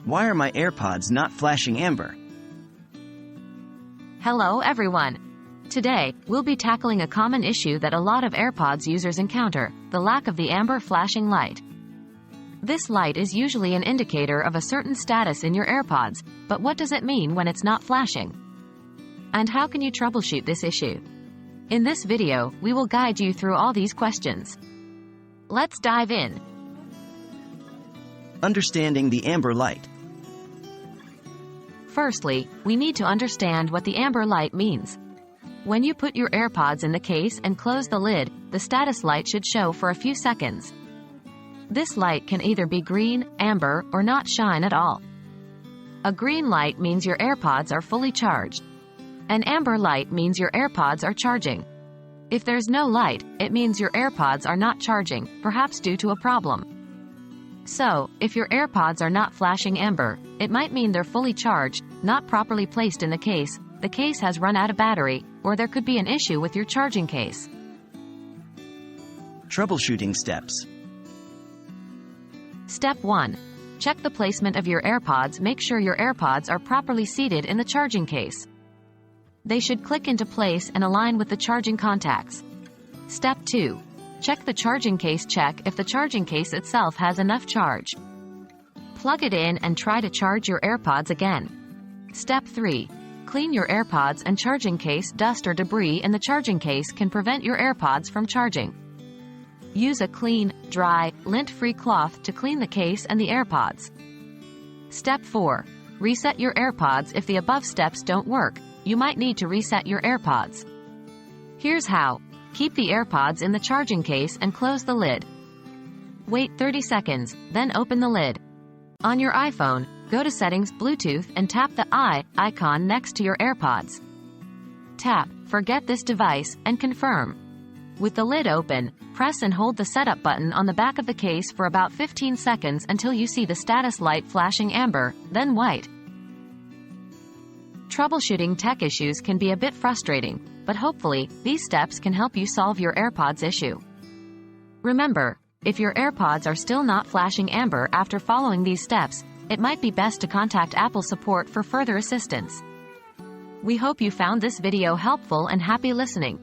Why are my AirPods not flashing amber? Hello everyone! Today, we'll be tackling a common issue that a lot of AirPods users encounter, the lack of the amber flashing light. This light is usually an indicator of a certain status in your AirPods, but what does it mean when it's not flashing? And how can you troubleshoot this issue? In this video, we will guide you through all these questions. Let's dive in. Understanding the amber light. Firstly, we need to understand what the amber light means. When you put your AirPods in the case and close the lid, the status light should show for a few seconds. This light can either be green, amber, or not shine at all. A green light means your AirPods are fully charged. An amber light means your AirPods are charging. If there's no light, it means your AirPods are not charging, perhaps due to a problem. So, if your AirPods are not flashing amber, it might mean they're fully charged, not properly placed in the case has run out of battery, or there could be an issue with your charging case. Troubleshooting steps. Step 1. Check the placement of your AirPods. Make sure your AirPods are properly seated in the charging case. They should click into place and align with the charging contacts. Step 2. Check the charging case. Check if the charging case itself has enough charge. Plug it in and try to charge your AirPods again. Step 3. Clean your AirPods and charging case. Dust or debris in the charging case can prevent your AirPods from charging. Use a clean, dry, lint-free cloth to clean the case and the AirPods. Step 4. Reset your AirPods. If the above steps don't work, you might need to reset your AirPods. Here's how. Keep the AirPods in the charging case and close the lid. Wait 30 seconds, then open the lid. On your iPhone, go to Settings, Bluetooth, and tap the I icon next to your AirPods. Tap Forget this device and confirm. With the lid open, press and hold the setup button on the back of the case for about 15 seconds until you see the status light flashing amber, then white. Troubleshooting tech issues can be a bit frustrating, but hopefully, these steps can help you solve your AirPods issue. Remember, if your AirPods are still not flashing amber after following these steps, it might be best to contact Apple support for further assistance. We hope you found this video helpful and happy listening.